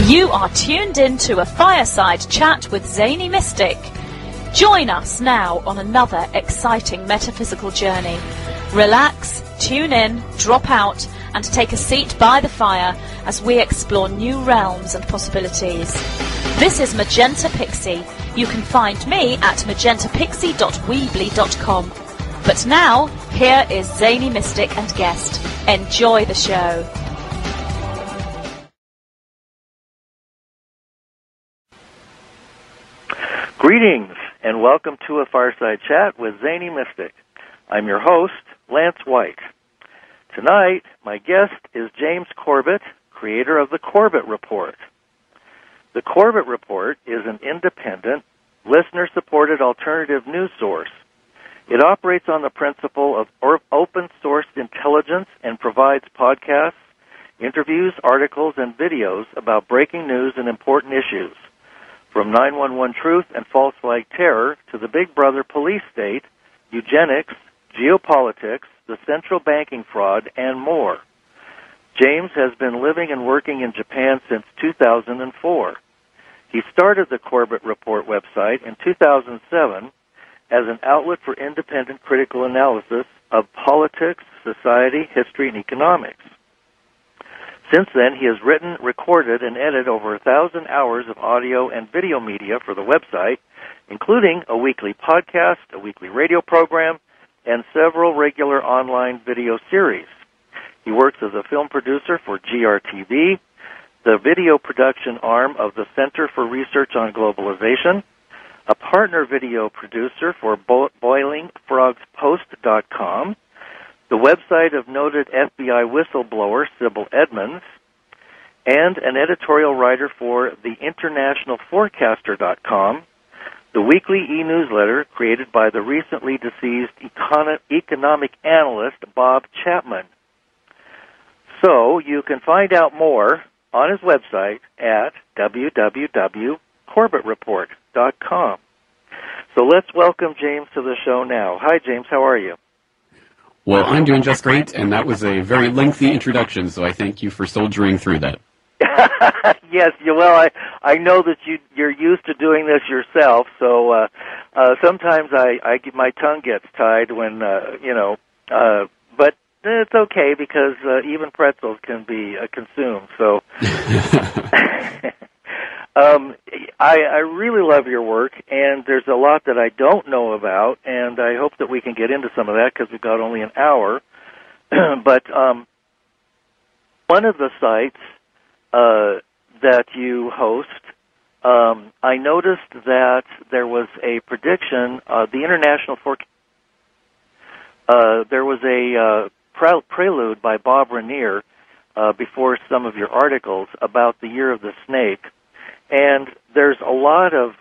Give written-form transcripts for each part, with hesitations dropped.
You are tuned in to a Fireside chat with Zany Mystic. Join us now on another exciting metaphysical journey. Relax, tune in, drop out, and take a seat by the fire as we explore new realms and possibilities. This is Magenta Pixie. You can find me at magentapixie.weebly.com. But now, here is Zany Mystic and guest. Enjoy the show. Greetings, and welcome to a Fireside Chat with Zany Mystic. I'm your host, Lance White. Tonight, my guest is James Corbett, creator of the Corbett Report. The Corbett Report is an independent, listener-supported alternative news source. It operates on the principle of open-sourced intelligence and provides podcasts, interviews, articles, and videos about breaking news and important issues, from 911 truth and false flag terror to the Big Brother police state, eugenics, geopolitics, the central banking fraud, and more. James has been living and working in Japan since 2004. He started the Corbett Report website in 2007 as an outlet for independent critical analysis of politics, society, history, and economics. Since then, he has written, recorded, and edited over 1,000 hours of audio and video media for the website, including a weekly podcast, a weekly radio program, and several regular online video series. He works as a film producer for GRTV, the video production arm of the Center for Research on Globalization, a partner video producer for BoilingFrogsPost.com, the website of noted FBI whistleblower Sybil Edmonds, and an editorial writer for the InternationalForecaster.com, the weekly e-newsletter created by the recently deceased economic analyst Bob Chapman. So you can find out more on his website at www.corbettreport.com. So let's welcome James to the show now. Hi, James. How are you? Well, I'm doing just great, and that was a very lengthy introduction, so I thank you for soldiering through that. Yes, well, I know that you're used to doing this yourself, so sometimes my tongue gets tied when, but it's okay because even pretzels can be consumed, so... I really love your work, and there's a lot that I don't know about, and I hope that we can get into some of that because we've got only an hour. But one of the sites that you host, I noticed that there was a prediction, the International Forecast, there was a prelude by Bob Rainier before some of your articles about the Year of the Snake. And there's a lot of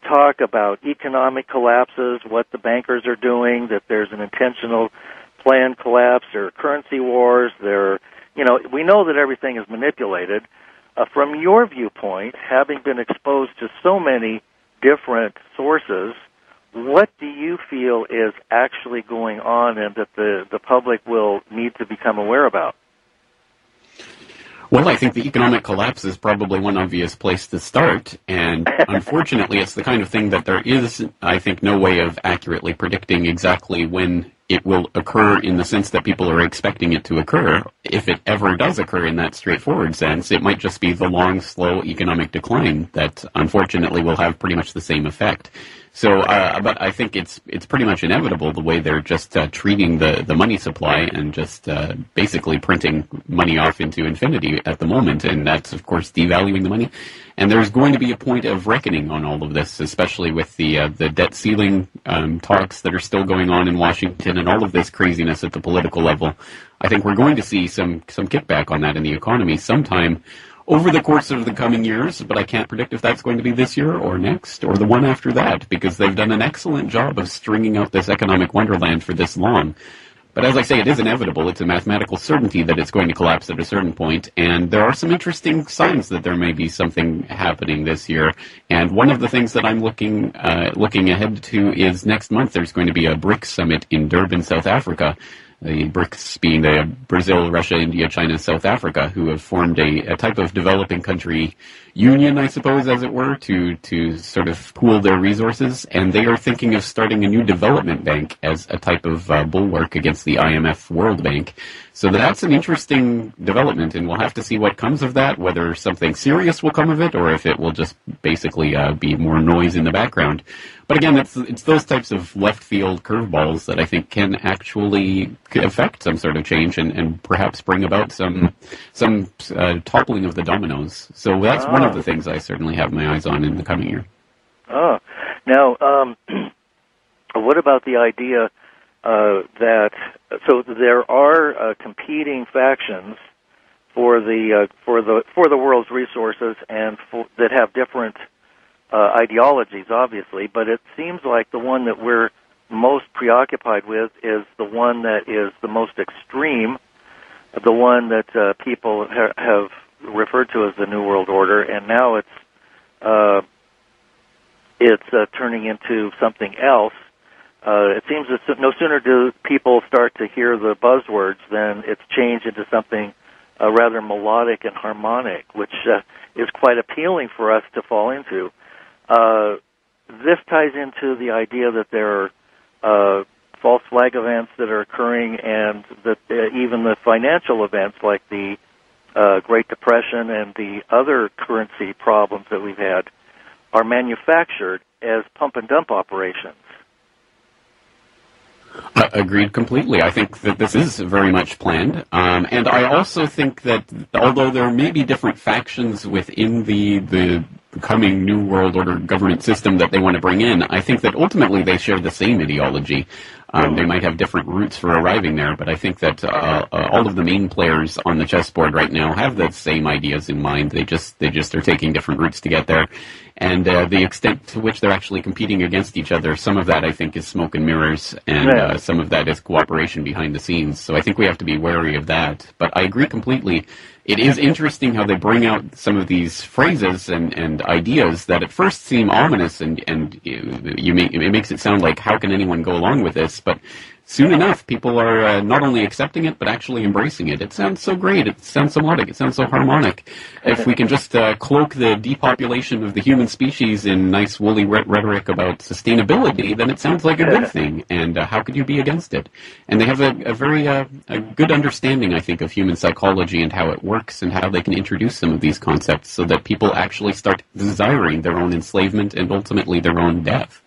talk about economic collapses, what the bankers are doing, that there's an intentional planned collapse, there are currency wars, we know that everything is manipulated. From your viewpoint, having been exposed to so many different sources, what do you feel is actually going on and that the public will need to become aware about? Well, I think the economic collapse is probably one obvious place to start, and unfortunately it's the kind of thing that there is, I think, no way of accurately predicting exactly when it will occur in the sense that people are expecting it to occur. If it ever does occur in that straightforward sense, it might just be the long, slow economic decline that unfortunately will have pretty much the same effect. So, but I think it's pretty much inevitable the way they're just treating the money supply and just basically printing money off into infinity at the moment, and that's, of course, devaluing the money. And there's going to be a point of reckoning on all of this, especially with the debt ceiling talks that are still going on in Washington and all of this craziness at the political level. I think we're going to see some kickback on that in the economy sometime over the course of the coming years, but I can't predict if that's going to be this year or next or the one after that, because they've done an excellent job of stringing out this economic wonderland for this long. But as I say, it is inevitable. It's a mathematical certainty that it's going to collapse at a certain point, and there are some interesting signs that there may be something happening this year. And one of the things that I'm looking ahead to is next month there's going to be a BRICS summit in Durban, South Africa. the BRICS being the Brazil, Russia, India, China, South Africa, who have formed a type of developing country union, I suppose, as it were, to sort of pool their resources. And they are thinking of starting a new development bank as a type of bulwark against the IMF World Bank. So that's an interesting development, and we'll have to see what comes of that, whether something serious will come of it, or if it will just basically be more noise in the background. But again, it's those types of left field curveballs that I think can actually affect some sort of change and perhaps bring about some toppling of the dominoes. So that's one of the things I certainly have my eyes on in the coming year. Oh, now, what about the idea that so there are competing factions for the world's resources and that have different ideologies, obviously, but it seems like the one that we're most preoccupied with is the one that is the most extreme, the one that people have referred to as the New World Order, and now it's turning into something else. It seems that no sooner do people start to hear the buzzwords than it's changed into something rather melodic and harmonic, which is quite appealing for us to fall into. This ties into the idea that there are false flag events that are occurring, and that even the financial events like the Great Depression and the other currency problems that we've had are manufactured as pump and dump operations. Agreed completely. I think that this is very much planned. And I also think that although there may be different factions within the coming New World Order government system that they want to bring in, I think that ultimately they share the same ideology. They might have different routes for arriving there, but I think that all of the main players on the chessboard right now have the same ideas in mind. They just are taking different routes to get there. And the extent to which they're actually competing against each other, some of that I think is smoke and mirrors, and some of that is cooperation behind the scenes. So I think we have to be wary of that. But I agree completely. It is interesting how they bring out some of these phrases and ideas that at first seem ominous, and it makes it sound like, how can anyone go along with this? But soon enough, people are not only accepting it, but actually embracing it. It sounds so great. It sounds so melodic. It sounds so harmonic. If we can just cloak the depopulation of the human species in nice woolly rhetoric about sustainability, then it sounds like a good thing. And how could you be against it? And they have a very good understanding, I think, of human psychology and how it works and how they can introduce some of these concepts so that people actually start desiring their own enslavement and ultimately their own death.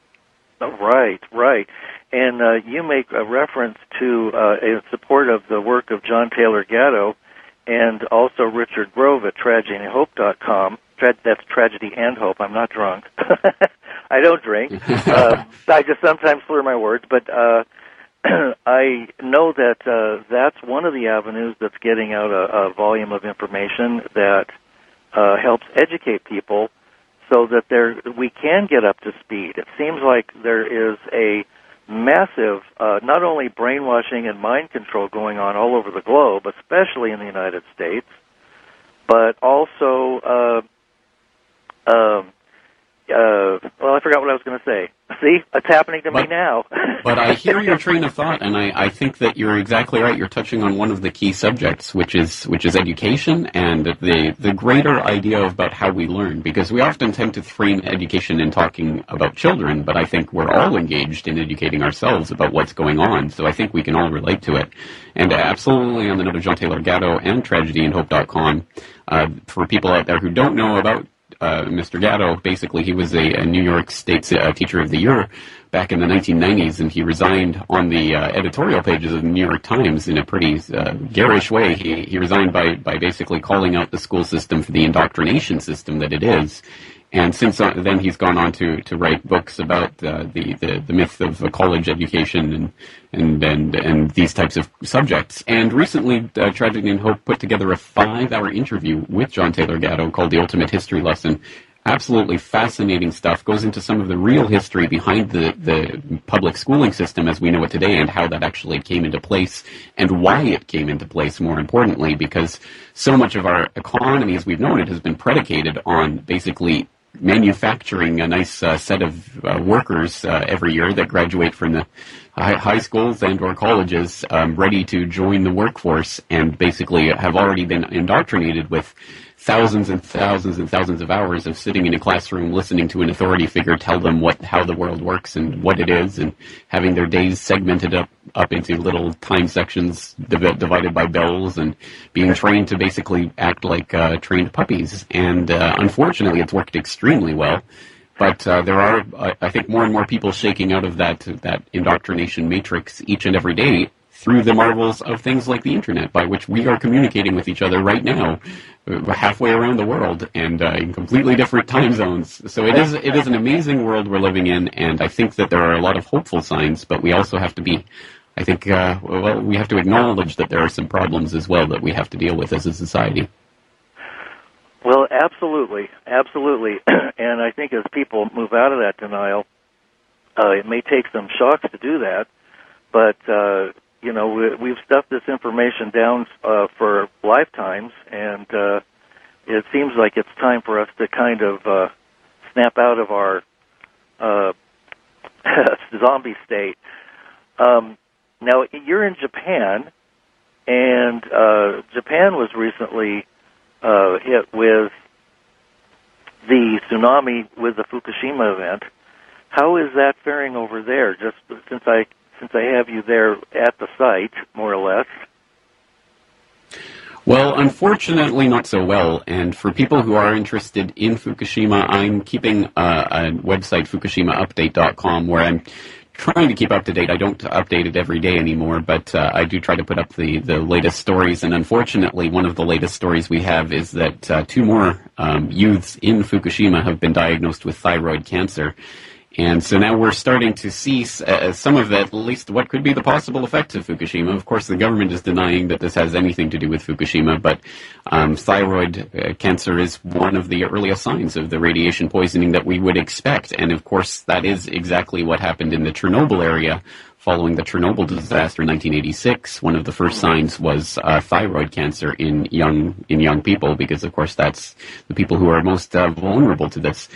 Right. And you make a reference to in support of the work of John Taylor Gatto and also Richard Grove at tragedyandhope.com. That's Tragedy and Hope. I'm not drunk. I don't drink. I just sometimes slur my words. But I know that that's one of the avenues that's getting out a volume of information that helps educate people so that we can get up to speed. It seems like there is a massive, not only brainwashing and mind control going on all over the globe, especially in the United States, but also, well, I forgot what I was going to say. See, it's happening to me now. But I hear your train of thought, and I think that you're exactly right. You're touching on one of the key subjects, which is education and the greater idea about how we learn. Because we often tend to frame education in talking about children, but I think we're all engaged in educating ourselves about what's going on. So I think we can all relate to it. And absolutely on the note of John Taylor Gatto and tragedyandhope.com, for people out there who don't know about Mr. Gatto, basically he was a New York State Teacher of the Year back in the 1990s, and he resigned on the editorial pages of the New York Times in a pretty garish way. He resigned by basically calling out the school system for the indoctrination system that it is. And since then, he's gone on to write books about the myth of college education and these types of subjects. And recently, Tragedy and Hope put together a 5-hour interview with John Taylor Gatto called The Ultimate History Lesson. Absolutely fascinating stuff. Goes into some of the real history behind the public schooling system as we know it today, and how that actually came into place, and why it came into place, more importantly, because so much of our economy as we've known it has been predicated on basically manufacturing a nice set of workers every year that graduate from the high schools and or colleges ready to join the workforce, and basically have already been indoctrinated with thousands and thousands and thousands of hours of sitting in a classroom listening to an authority figure tell them how the world works and what it is, and having their days segmented up into little time sections divided by bells, and being trained to basically act like trained puppies. And unfortunately, it's worked extremely well. But there are, I think, more and more people shaking out of that indoctrination matrix each and every day through the marvels of things like the internet, by which we are communicating with each other right now, halfway around the world, and in completely different time zones. So it is an amazing world we're living in, and I think that there are a lot of hopeful signs, but we also have to be, I think, we have to acknowledge that there are some problems as well that we have to deal with as a society. Well, absolutely. And I think as people move out of that denial, it may take some shocks to do that, but we've stuffed this information down for lifetimes, and it seems like it's time for us to kind of snap out of our zombie state. Now, you're in Japan, and Japan was recently hit with the tsunami with the Fukushima event. How is that faring over there? Just since I have you there at the site, more or less. Well, unfortunately, not so well. And for people who are interested in Fukushima, I'm keeping a website, fukushimaupdate.com, where I'm trying to keep up to date. I don't update it every day anymore, but I do try to put up the latest stories. And unfortunately, one of the latest stories we have is that 2 more youths in Fukushima have been diagnosed with thyroid cancer. And so now we're starting to see some of at least what could be the possible effects of Fukushima. Of course, the government is denying that this has anything to do with Fukushima, but thyroid cancer is one of the earliest signs of the radiation poisoning that we would expect. And of course, that is exactly what happened in the Chernobyl area following the Chernobyl disaster in 1986. One of the first signs was thyroid cancer in young people, because of course that's the people who are most vulnerable to this.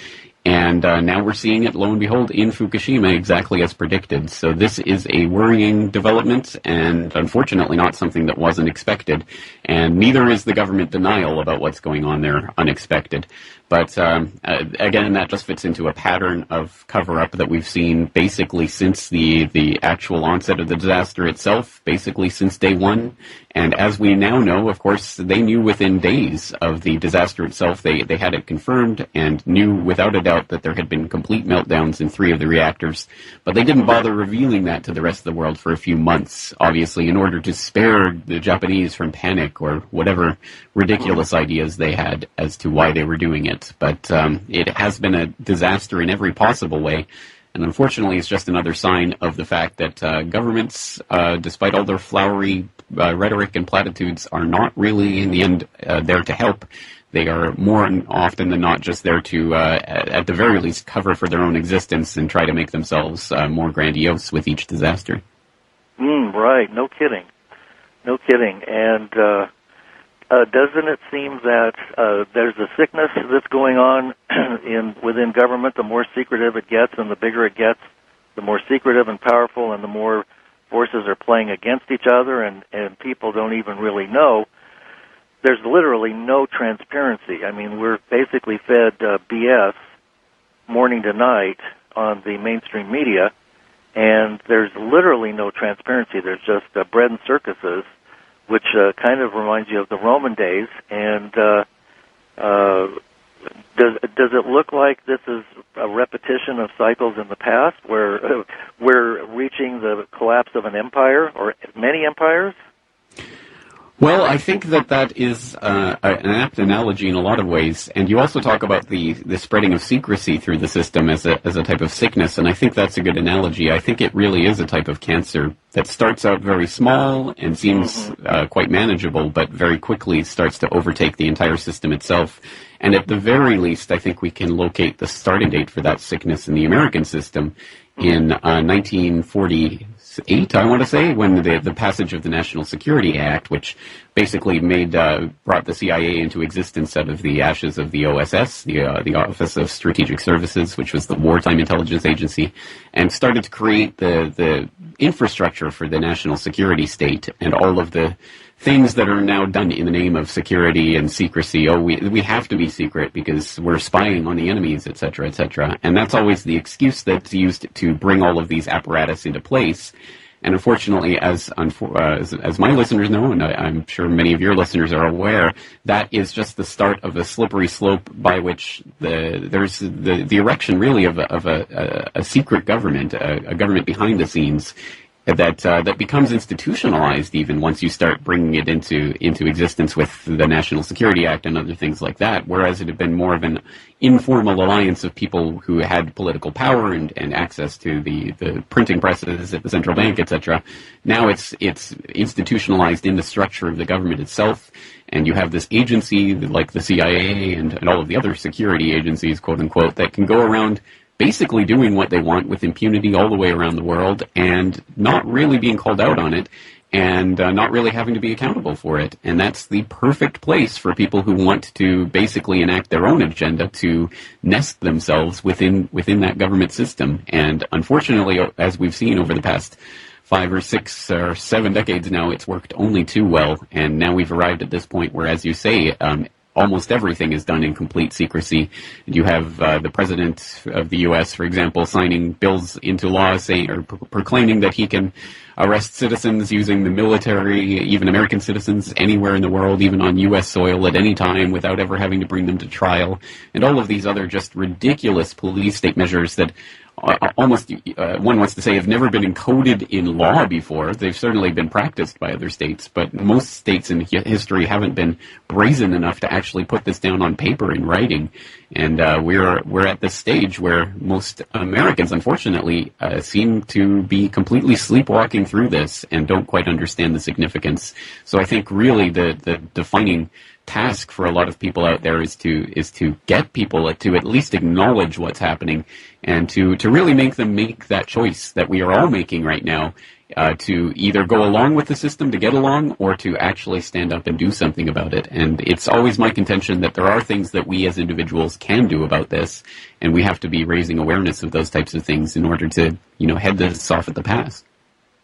And now we're seeing it, lo and behold, in Fukushima, exactly as predicted. So this is a worrying development, and unfortunately not something that wasn't expected. And neither is the government denial about what's going on there unexpected. But again, that just fits into a pattern of cover-up that we've seen basically since the actual onset of the disaster itself, basically since day one. And as we now know, of course, they knew within days of the disaster itself. They had it confirmed and knew without a doubt that there had been complete meltdowns in 3 of the reactors. But they didn't bother revealing that to the rest of the world for a few months, obviously, in order to spare the Japanese from panic or whatever ridiculous ideas they had as to why they were doing it. But it has been a disaster in every possible way. And unfortunately, it's just another sign of the fact that governments, despite all their flowery rhetoric and platitudes, are not really, in the end, there to help. They are more often than not just there to, at the very least, cover for their own existence and try to make themselves more grandiose with each disaster. Right. No kidding. And doesn't it seem that there's a sickness that's going on within government? The more secretive it gets and the bigger it gets, the more secretive and powerful and the more forces are playing against each other, and people don't even really know. There's literally no transparency. I mean, we're basically fed BS morning to night on the mainstream media, and there's literally no transparency. There's just bread and circuses, which kind of reminds you of the Roman days. And does it look like this is a repetition of cycles in the past, where we're reaching the collapse of an empire or many empires? Well, I think that is an apt analogy in a lot of ways, and you also talk about the spreading of secrecy through the system as a type of sickness, and I think that's a good analogy. I think it really is a type of cancer that starts out very small and seems quite manageable, but very quickly starts to overtake the entire system itself. And at the very least, I think we can locate the starting date for that sickness in the American system in 1946 2008, I want to say, when the passage of the National Security Act, which basically brought the CIA into existence out of the ashes of the OSS, the Office of Strategic Services, which was the wartime intelligence agency, and started to create the infrastructure for the national security state and all of the things that are now done in the name of security and secrecy. Oh, we have to be secret because we're spying on the enemies, et cetera, et cetera. And that's always the excuse that's used to bring all of these apparatus into place. And unfortunately, as my listeners know, and I'm sure many of your listeners are aware, that is just the start of a slippery slope by which there's the erection really of a secret government, a government behind the scenes, that becomes institutionalized even once you start bringing it into existence with the National Security Act and other things like that, whereas it had been more of an informal alliance of people who had political power and access to the printing presses at the central bank, etc. Now it's institutionalized in the structure of the government itself, and you have this agency like the CIA and all of the other security agencies, quote unquote, that can go around basically doing what they want with impunity all the way around the world and not really being called out on it and not really having to be accountable for it. And that's the perfect place for people who want to basically enact their own agenda to nest themselves within that government system. And unfortunately, as we've seen over the past 5 or 6 or 7 decades now, it's worked only too well. And now we've arrived at this point where, as you say, almost everything is done in complete secrecy. You have the president of the U.S., for example, signing bills into law saying or proclaiming that he can arrest citizens using the military, even American citizens, anywhere in the world, even on U.S. soil at any time, without ever having to bring them to trial, and all of these other just ridiculous police state measures that almost, one wants to say, have never been encoded in law before. They've certainly been practiced by other states, but most states in history haven't been brazen enough to actually put this down on paper in writing. And we're at this stage where most Americans, unfortunately, seem to be completely sleepwalking through this and don't quite understand the significance. So I think really the defining task for a lot of people out there is to get people to at least acknowledge what's happening and to really make them make that choice that we are all making right now, to either go along with the system to get along or to actually stand up and do something about it. And it's always my contention that there are things that we as individuals can do about this, and we have to be raising awareness of those types of things in order to, head this off at the pass.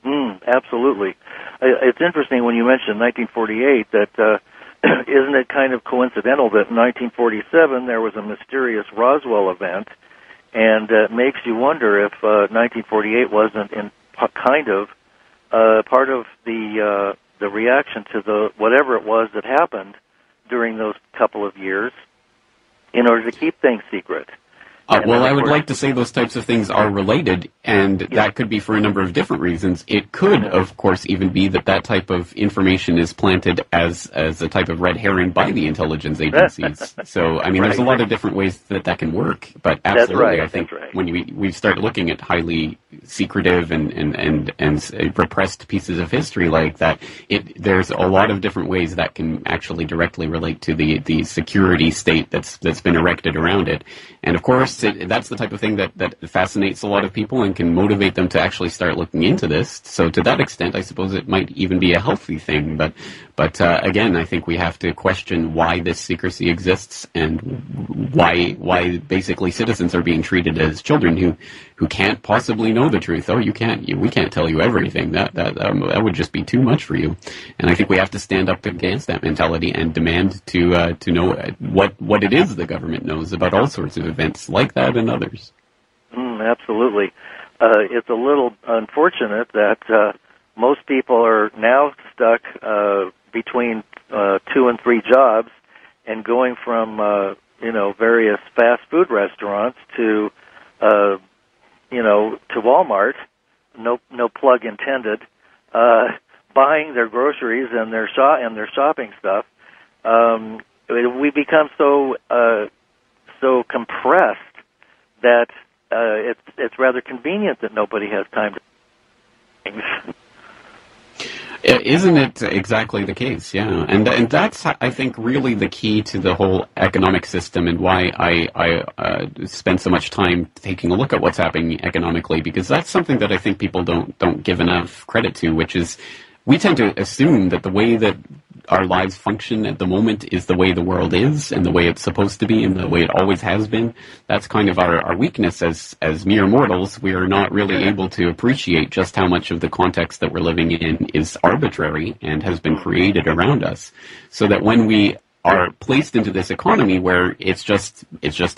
Absolutely. It's interesting when you mentioned 1948 that isn't it kind of coincidental that in 1947 there was a mysterious Roswell event, and it makes you wonder if 1948 wasn't kind of part of the reaction to the whatever it was that happened during those couple of years in order to keep things secret. Well, I would like to say those types of things are related, and that could be for a number of different reasons. It could, of course, even be that type of information is planted as a type of red herring by the intelligence agencies. So, I mean, there's a lot of different ways that can work, but absolutely, I think when we start looking at highly secretive and repressed pieces of history like that, there's a lot of different ways that can actually directly relate to the security state that's been erected around it. And of course, that's the type of thing that fascinates a lot of people and can motivate them to actually start looking into this. So to that extent, I suppose it might even be a healthy thing. But again, I think we have to question why this secrecy exists and why basically citizens are being treated as children who can't possibly know the truth. Oh, we can't tell you everything. That would just be too much for you. And I think we have to stand up against that mentality and demand to know what it is the government knows about all sorts of events like that and others. Absolutely. It's a little unfortunate that most people are now stuck between 2 and 3 jobs and going from various fast food restaurants to to Walmart, no plug intended, buying their groceries and their shopping stuff. We become so compressed that it's rather convenient that nobody has time to do things. Isn't it exactly the case? Yeah, and that's, I think, really the key to the whole economic system, and why I spend so much time taking a look at what's happening economically, because that's something that I think people don't give enough credit to, which is we tend to assume that the way that our lives function at the moment is the way the world is, and the way it's supposed to be, and the way it always has been. That's kind of our weakness as mere mortals. We are not really able to appreciate just how much of the context that we're living in is arbitrary and has been created around us. So that when we are placed into this economy where it's just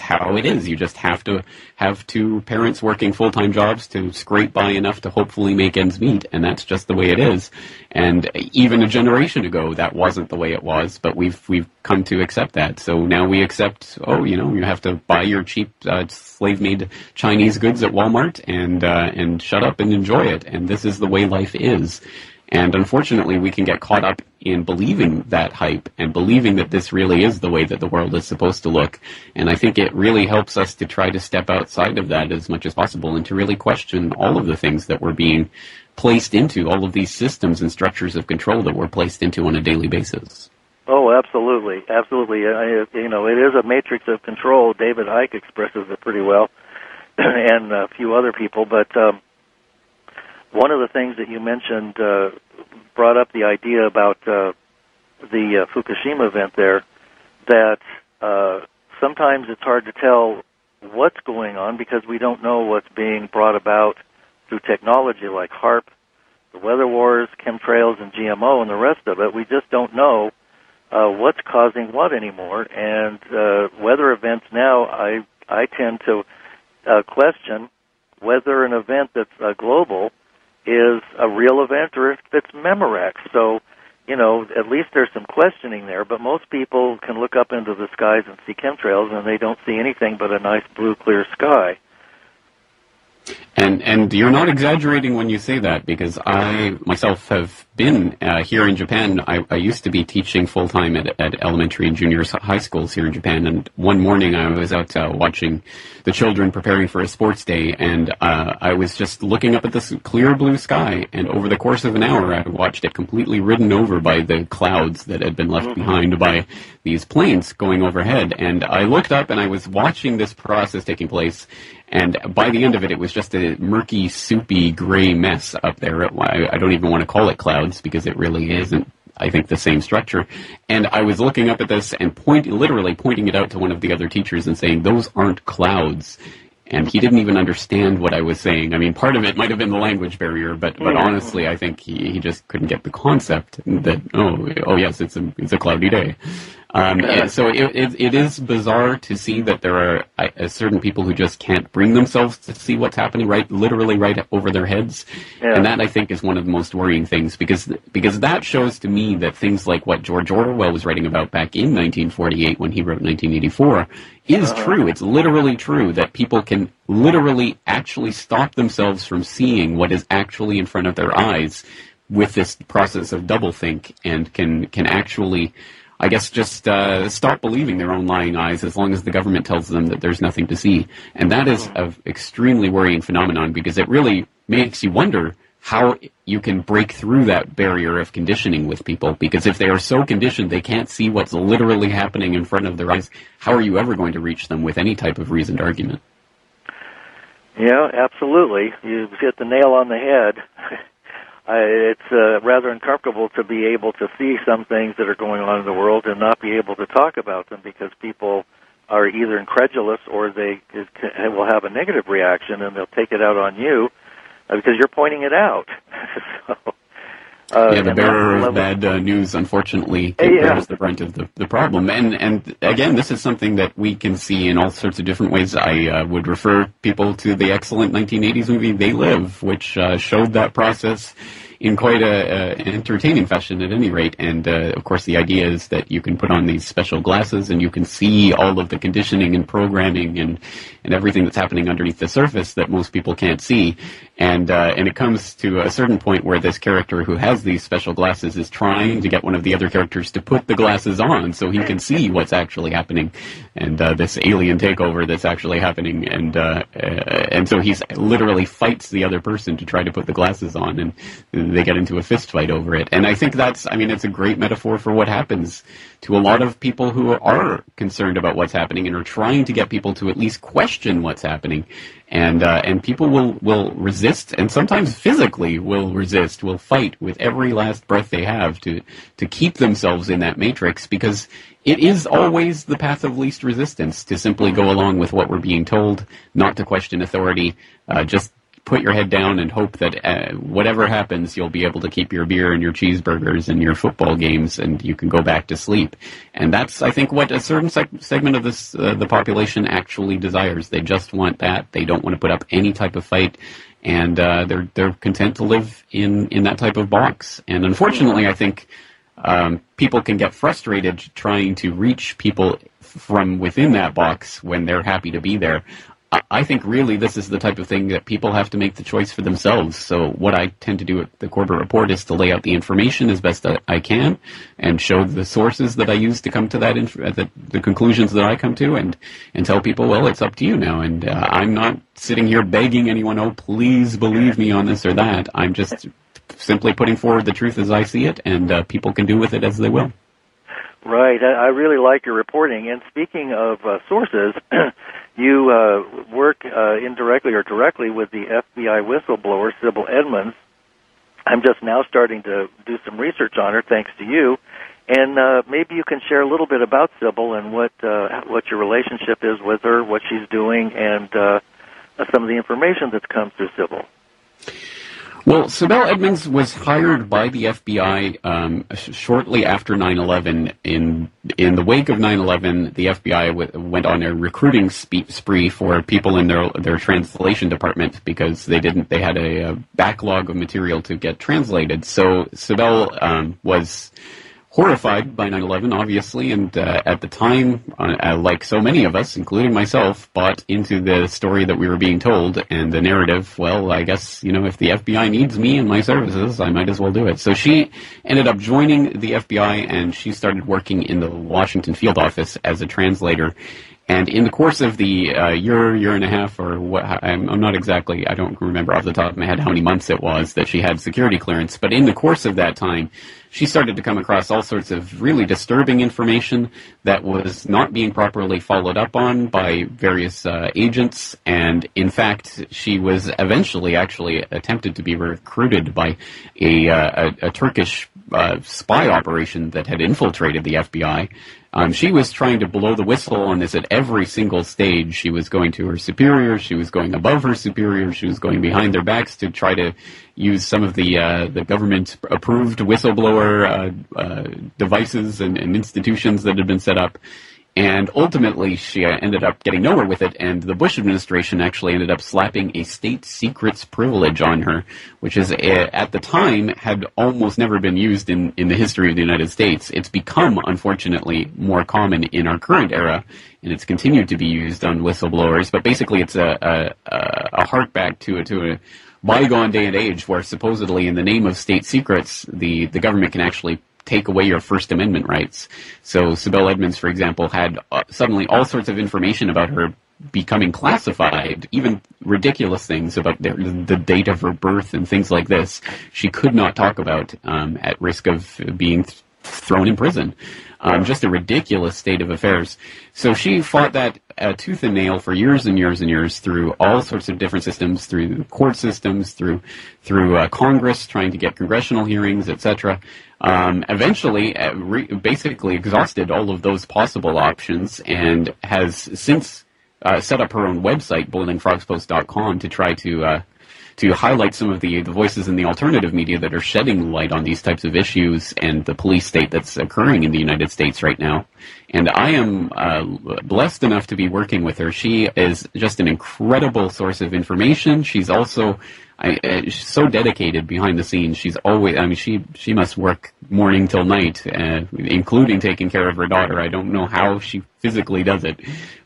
how it is. You just have to have two parents working full-time jobs to scrape by enough to hopefully make ends meet, and that's just the way it is. And even a generation ago, that wasn't the way it was, but we've come to accept that. So now we accept, you have to buy your cheap slave-made Chinese goods at Walmart and shut up and enjoy it. And this is the way life is. And unfortunately, we can get caught up in believing that hype and believing that this really is the way that the world is supposed to look. And I think it really helps us to try to step outside of that as much as possible and to really question all of the things that we're being placed into, all of these systems and structures of control that we're placed into on a daily basis. Oh, absolutely. Absolutely. It is a matrix of control. David Icke expresses it pretty well, and a few other people. But one of the things that you mentioned brought up the idea about the Fukushima event there, that sometimes it's hard to tell what's going on because we don't know what's being brought about through technology like HAARP, the weather wars, chemtrails, and GMO, and the rest of it. We just don't know what's causing what anymore. And weather events now, I tend to question whether an event that's global is a real event or if it's Memorex. So, at least there's some questioning there, but most people can look up into the skies and see chemtrails, and they don't see anything but a nice blue, clear sky. And you're not exaggerating when you say that, because I myself have been here in Japan. I used to be teaching full-time at elementary and junior high schools here in Japan, and one morning I was out watching the children preparing for a sports day, and I was just looking up at this clear blue sky, and over the course of an hour I watched it completely ridden over by the clouds that had been left behind by these planes going overhead. And I looked up and I was watching this process taking place, and by the end of it, it was just a murky, soupy, gray mess up there. I don't even want to call it clouds because it really isn't, I think, the same structure. And I was looking up at this and literally pointing it out to one of the other teachers and saying, those aren't clouds. And he didn't even understand what I was saying. I mean, part of it might have been the language barrier, but honestly, I think he just couldn't get the concept that, oh yes, it's a cloudy day. So it is bizarre to see that there are certain people who just can't bring themselves to see what's happening literally right over their heads. Yeah. And that, I think, is one of the most worrying things, because that shows to me that things like what George Orwell was writing about back in 1948 when he wrote 1984 is true. It's literally true that people can literally actually stop themselves from seeing what is actually in front of their eyes with this process of doublethink, and can actually, I guess, just stop believing their own lying eyes as long as the government tells them that there's nothing to see. And that is an extremely worrying phenomenon, because it really makes you wonder how you can break through that barrier of conditioning with people. Because if they are so conditioned they can't see what's literally happening in front of their eyes, how are you ever going to reach them with any type of reasoned argument? Yeah, absolutely. You hit the nail on the head. It's rather uncomfortable to be able to see some things that are going on in the world and not be able to talk about them, because people are either incredulous or they will have a negative reaction, and they'll take it out on you because you're pointing it out. The bearer of bad news, unfortunately, bears the brunt of the problem. And again, this is something that we can see in all sorts of different ways. I would refer people to the excellent 1980s movie They Live, which showed that process in quite an entertaining fashion at any rate. And, of course, the idea is that you can put on these special glasses and you can see all of the conditioning and programming and everything that's happening underneath the surface that most people can't see. And it comes to a certain point where this character who has these special glasses is trying to get one of the other characters to put the glasses on so he can see what's actually happening, and this alien takeover that's actually happening, and so he's literally fights the other person to try to put the glasses on, and they get into a fist fight over it. And I think it's a great metaphor for what happens to a lot of people who are concerned about what's happening and are trying to get people to at least question what's happening. And people will resist, and sometimes physically will fight with every last breath they have to keep themselves in that matrix, because it is always the path of least resistance to simply go along with what we're being told, not to question authority, just put your head down and hope that whatever happens, you'll be able to keep your beer and your cheeseburgers and your football games, and you can go back to sleep. And that's, I think, what a certain segment of the population actually desires. They just want that. They don't want to put up any type of fight, and they're content to live in that type of box. And unfortunately, I think people can get frustrated trying to reach people from within that box when they're happy to be there. I think really this is the type of thing that people have to make the choice for themselves. So what I tend to do at the Corbett Report is to lay out the information as best I can and show the sources that I use to come to that the conclusions that I come to, and tell people, well, it's up to you now. And I'm not sitting here begging anyone, oh, please believe me on this or that. I'm just simply putting forward the truth as I see it, and people can do with it as they will. Right. I really like your reporting. And speaking of sources, you work indirectly or directly with the FBI whistleblower, Sybil Edmonds. I'm just now starting to do some research on her, thanks to you. And maybe you can share a little bit about Sybil and what your relationship is with her, what she's doing, and some of the information that's come through Sybil. Well, Sybil Edmonds was hired by the FBI shortly after 9/11. In the wake of 9/11, the FBI went on a recruiting spree for people in their translation department, because they had a backlog of material to get translated. So Sybil was horrified by 9/11, obviously, and at the time, like so many of us, including myself, bought into the story that we were being told, and the narrative, well, I guess, if the FBI needs me and my services, I might as well do it. So she ended up joining the FBI, and she started working in the Washington field office as a translator. And in the course of the year and a half, or what, I'm not exactly, I don't remember off the top of my head how many months it was that she had security clearance, but in the course of that time, she started to come across all sorts of really disturbing information that was not being properly followed up on by various agents. And in fact, she was eventually actually attempted to be recruited by a Turkish spy operation that had infiltrated the FBI. She was trying to blow the whistle on this at every single stage. She was going to her superiors, she was going above her superiors, she was going behind their backs to try to use some of the government-approved whistleblower devices and institutions that had been set up. And ultimately, she ended up getting nowhere with it, and the Bush administration actually ended up slapping a state secrets privilege on her, which is, at the time, had almost never been used in the history of the United States. It's become, unfortunately, more common in our current era, and it's continued to be used on whistleblowers, but basically it's a hark back to a bygone day and age where supposedly in the name of state secrets, the government can actually take away your First Amendment rights. So Sybil Edmonds, for example, had suddenly all sorts of information about her becoming classified, even ridiculous things about the date of her birth and things like this. She could not talk about at risk of being thrown in prison. Just a ridiculous state of affairs. So she fought that tooth and nail for years and years and years through all sorts of different systems, through court systems, through Congress, trying to get congressional hearings, etc. Eventually, basically exhausted all of those possible options, and has since set up her own website, boilingfrogspost.com, to try to highlight some of the voices in the alternative media that are shedding light on these types of issues and the police state that's occurring in the United States right now. And I am blessed enough to be working with her. She is just an incredible source of information. She's also she's so dedicated behind the scenes. She's always, I mean, she must work morning till night, including taking care of her daughter. I don't know how she physically does it.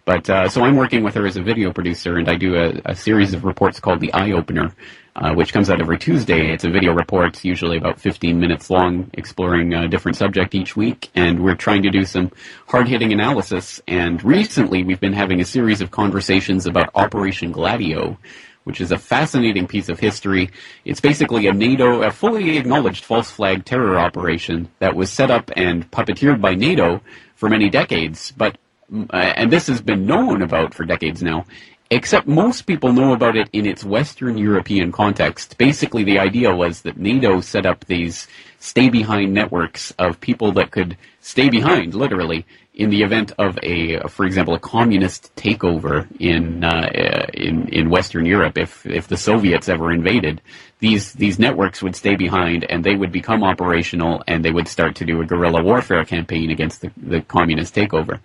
But so I'm working with her as a video producer, and I do a series of reports called The Eye Opener, which comes out every Tuesday. It's a video report, usually about 15 minutes long, exploring a different subject each week, and we're trying to do some hard-hitting analysis. And recently we've been having a series of conversations about Operation Gladio, which is a fascinating piece of history. It's basically a fully acknowledged false flag terror operation that was set up and puppeteered by NATO for many decades, and this has been known about for decades now, except most people know about it in its Western European context. Basically, the idea was that NATO set up these stay-behind networks of people that could stay behind, literally, in the event of for example, a communist takeover in Western Europe. If the Soviets ever invaded, these networks would stay behind, and they would become operational, and they would start to do a guerrilla warfare campaign against the communist takeover.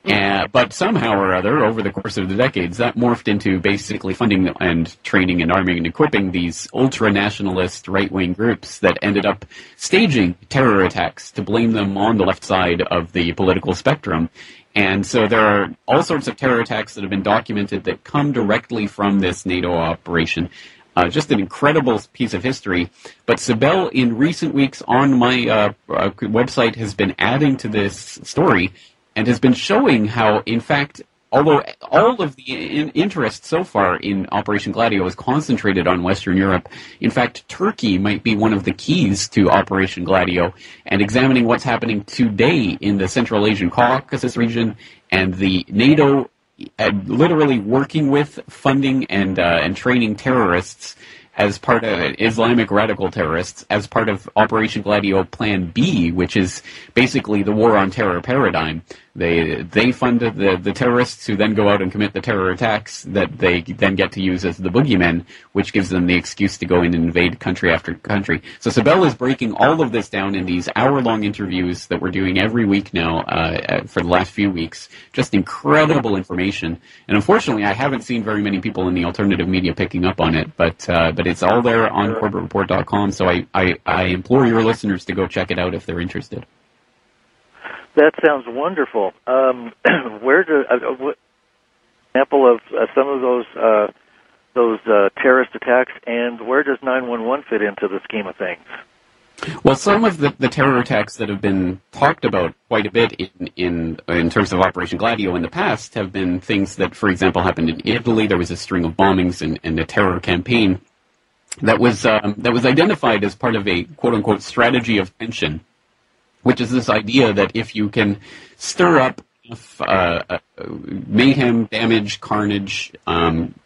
But somehow or other, over the course of the decades, that morphed into basically funding and training and arming and equipping these ultra-nationalist right-wing groups that ended up staging terror attacks to blame them on the left side of the political spectrum. And so there are all sorts of terror attacks that have been documented that come directly from this NATO operation. Just an incredible piece of history. But Sibel, in recent weeks on my website, has been adding to this story and has been showing how, in fact, although all of the interest so far in Operation Gladio is concentrated on Western Europe, in fact, Turkey might be one of the keys to Operation Gladio, and examining what's happening today in the Central Asian Caucasus region and the NATO literally working with, funding, and training terrorists as part of Islamic radical terrorists, as part of Operation Gladio Plan B, which is basically the war on terror paradigm. They fund the terrorists who then go out and commit the terror attacks that they then get to use as the boogeymen, which gives them the excuse to go in and invade country after country. So Sibel is breaking all of this down in these hour-long interviews that we're doing every week now for the last few weeks. Just incredible information. And unfortunately, I haven't seen very many people in the alternative media picking up on it, but it's all there on CorbettReport.com, so I implore your listeners to go check it out if they're interested. That sounds wonderful. Where do what example of some of those terrorist attacks, and where does 911 fit into the scheme of things? Well, some of the terror attacks that have been talked about quite a bit in terms of Operation Gladio in the past have been things that, for example, happened in Italy. There was a string of bombings and a terror campaign that was identified as part of a quote-unquote strategy of tension, which is this idea that if you can stir up mayhem, damage, carnage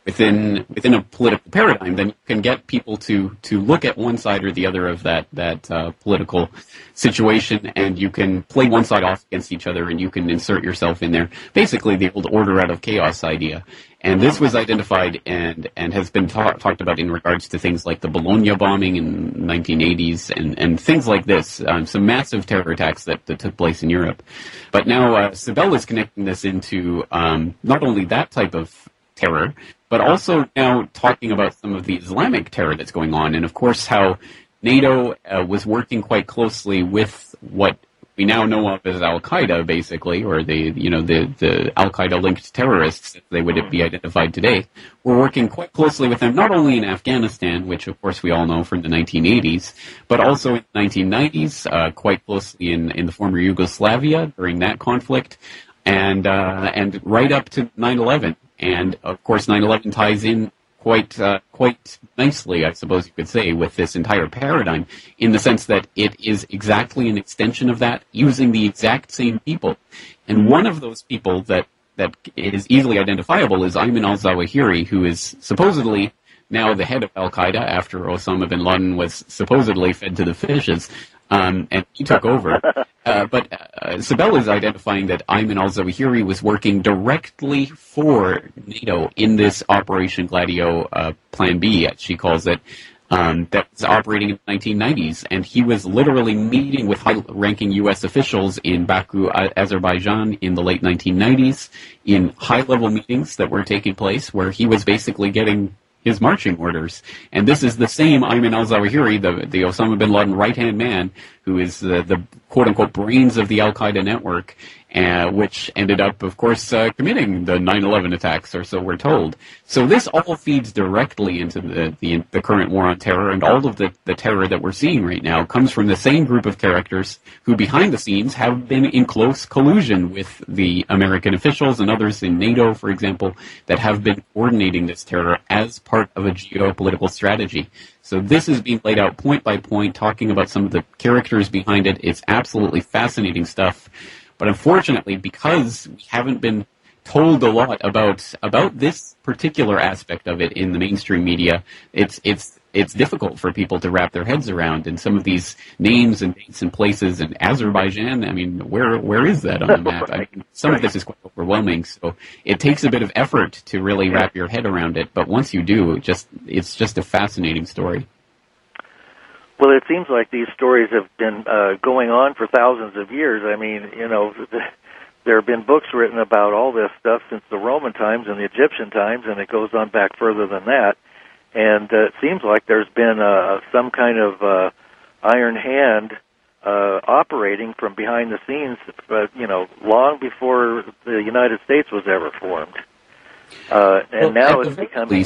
within a political paradigm, then you can get people to look at one side or the other of that political situation, and you can play one side off against each other, and you can insert yourself in there. Basically, the old order out of chaos idea. And this was identified and has been talked about in regards to things like the Bologna bombing in the 1980s and things like this, some massive terror attacks that took place in Europe. But now Sibel is connecting this into not only that type of terror, but also now talking about some of the Islamic terror that's going on. And, of course, how NATO was working quite closely with what we now know of as Al-Qaeda, basically, or the Al-Qaeda-linked terrorists, if they would be identified today. We're working quite closely with them, not only in Afghanistan, which, of course, we all know from the 1980s, but also in the 1990s, quite closely in the former Yugoslavia during that conflict, and right up to 9/11. And, of course, 9/11 ties in quite nicely, I suppose you could say, with this entire paradigm, in the sense that it is exactly an extension of that, using the exact same people. And one of those people that is easily identifiable is Ayman al-Zawahiri, who is supposedly now the head of Al-Qaeda after Osama bin Laden was supposedly fed to the fishes, and he took over. But Sibel is identifying that Ayman al-Zawahiri was working directly for NATO in this Operation Gladio Plan B, as she calls it, that was operating in the 1990s. And he was literally meeting with high-ranking U.S. officials in Baku, Azerbaijan in the late 1990s, in high-level meetings that were taking place, where he was basically getting his marching orders. And this is the same Ayman al-Zawahiri, the Osama bin Laden right-hand man, who is the quote-unquote brains of the al-Qaeda network, which ended up, of course, committing the 9/11 attacks, or so we're told. So this all feeds directly into the current war on terror, and all of the terror that we're seeing right now comes from the same group of characters who, behind the scenes, have been in close collusion with the American officials and others in NATO, for example, that have been coordinating this terror as part of a geopolitical strategy. So this is being laid out point by point, talking about some of the characters behind it. It's absolutely fascinating stuff. But unfortunately, because we haven't been told a lot about this particular aspect of it in the mainstream media, it's difficult for people to wrap their heads around. And some of these names and dates and places, and Azerbaijan, I mean, where is that on the map? I mean, some of this is quite overwhelming. So it takes a bit of effort to really wrap your head around it. But once you do, it's just a fascinating story. Well, it seems like these stories have been going on for thousands of years. I mean, there have been books written about all this stuff since the Roman times and the Egyptian times, and it goes on back further than that. And it seems like there's been some kind of iron hand operating from behind the scenes, long before the United States was ever formed. Now it's becoming...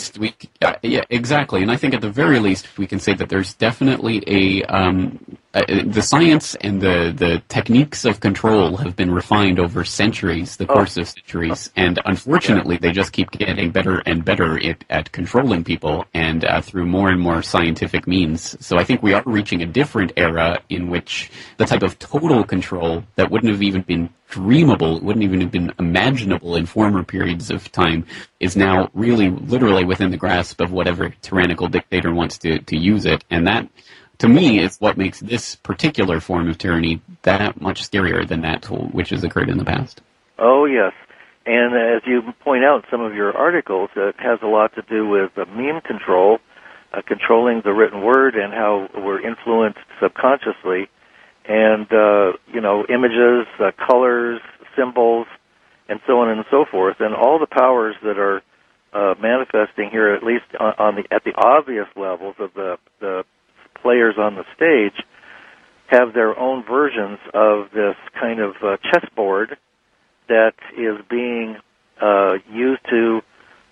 Yeah, exactly. And I think at the very least we can say that there's definitely the science and the techniques of control have been refined over centuries, the course of centuries, and unfortunately they just keep getting better and better at controlling people, and through more and more scientific means. So I think we are reaching a different era in which the type of total control that wouldn't have even been dreamable, wouldn't even have been imaginable in former periods of time, is now really literally within the grasp of whatever tyrannical dictator wants to use it. And that, to me, is what makes this particular form of tyranny that much scarier than that which has occurred in the past. Oh, yes. And as you point out in some of your articles, it has a lot to do with meme control, controlling the written word and how we're influenced subconsciously. And, images, colors, symbols, and so on and so forth. And all the powers that are manifesting here, at least at the obvious levels of the players on the stage, have their own versions of this kind of chessboard that is being used to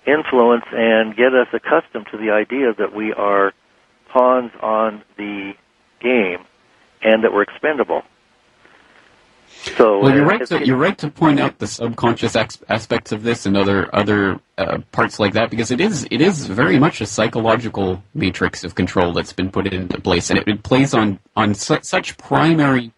influence and get us accustomed to the idea that we are pawns on the game and that we're expendable. So, well, you're right to point out the subconscious aspects of this and other parts like that, because it is very much a psychological matrix of control that's been put into place, and it plays on such primary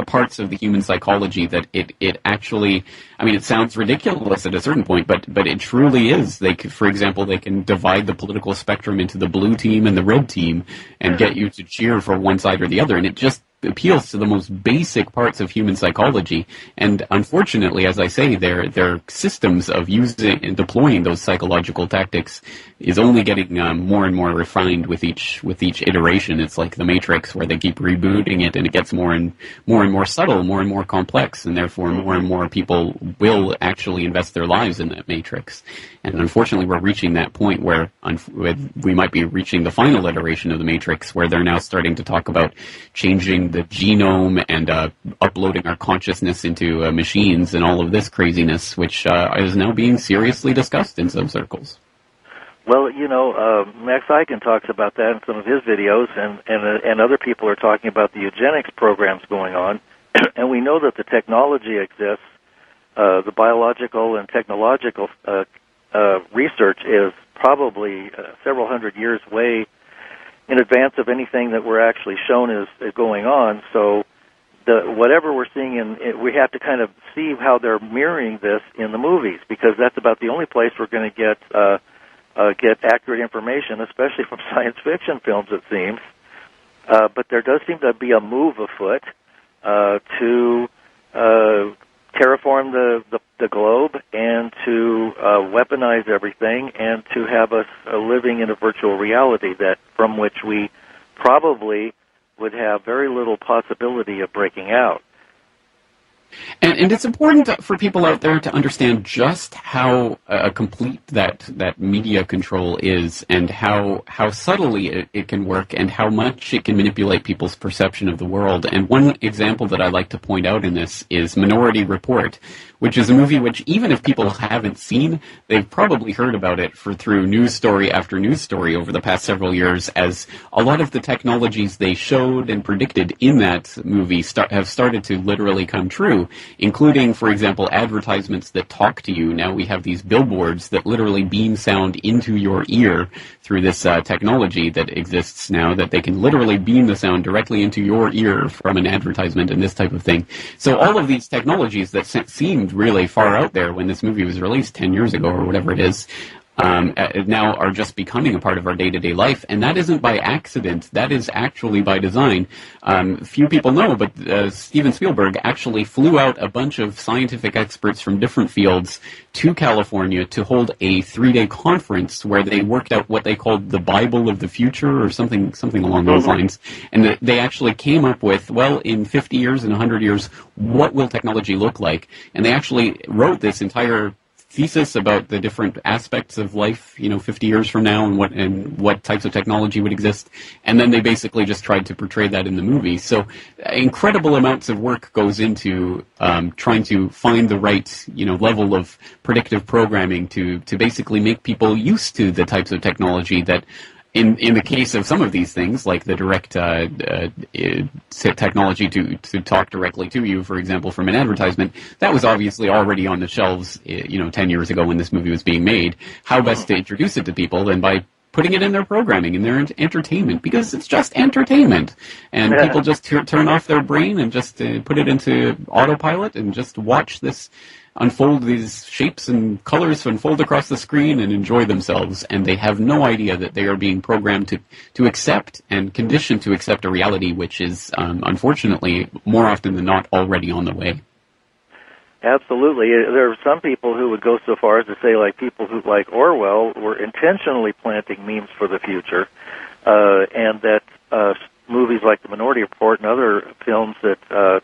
parts of the human psychology that it actually, I mean, it sounds ridiculous at a certain point, but it truly is. For example, they can divide the political spectrum into the blue team and the red team and get you to cheer for one side or the other, and it just appeals to the most basic parts of human psychology. And unfortunately, as I say, their systems of using and deploying those psychological tactics is only getting more and more refined with each iteration. It's like the Matrix, where they keep rebooting it, and it gets more and more subtle, more and more complex, and therefore more and more people will actually invest their lives in that Matrix. And unfortunately, we're reaching that point where we might be reaching the final iteration of the Matrix, where they're now starting to talk about changing the genome and uploading our consciousness into machines and all of this craziness, which is now being seriously discussed in some circles. Well, Max Eichen talks about that in some of his videos, and other people are talking about the eugenics programs going on, and we know that the technology exists. The biological and technological research is probably several hundred years way in advance of anything that we're actually shown is going on. So whatever we're seeing, we have to kind of see how they're mirroring this in the movies, because that's about the only place we're going to get accurate information, especially from science fiction films, it seems. But there does seem to be a move afoot to terraform the globe and to weaponize everything and to have us living in a virtual reality from which we probably would have very little possibility of breaking out. And it's important for people out there to understand just how complete that media control is, and how subtly it can work, and how much it can manipulate people's perception of the world. And one example that I like to point out in this is Minority Report, which is a movie which, even if people haven't seen, they've probably heard about it through news story after news story over the past several years, as a lot of the technologies they showed and predicted in that movie have started to literally come true, including, for example, advertisements that talk to you. Now we have these billboards that literally beam sound into your ear through this technology that exists now, that they can literally beam the sound directly into your ear from an advertisement and this type of thing. So all of these technologies that seemed really far out there when this movie was released 10 years ago or whatever it is, now are just becoming a part of our day-to-day life, and that isn't by accident. That is actually by design. Few people know, but Steven Spielberg actually flew out a bunch of scientific experts from different fields to California to hold a 3-day conference where they worked out what they called the Bible of the future, or something along those lines. And they actually came up with, well, in 50 years and 100 years, what will technology look like? And they actually wrote this entire thesis about the different aspects of life, 50 years from now, and what types of technology would exist. And then they basically just tried to portray that in the movie. So incredible amounts of work goes into trying to find the right, level of predictive programming to basically make people used to the types of technology that, in the case of some of these things, like the direct technology to talk directly to you, for example, from an advertisement, that was obviously already on the shelves, 10 years ago when this movie was being made. How best to introduce it to people? And by putting it in their programming, in their entertainment, because it's just entertainment. And people just turn off their brain and just put it into autopilot and just watch this unfold, these shapes and colors unfold across the screen and enjoy themselves. And they have no idea that they are being programmed to accept and conditioned to accept a reality which is, unfortunately, more often than not, already on the way. Absolutely. There are some people who would go so far as to say, like, people who, like Orwell, were intentionally planting memes for the future, and that movies like The Minority Report and other films that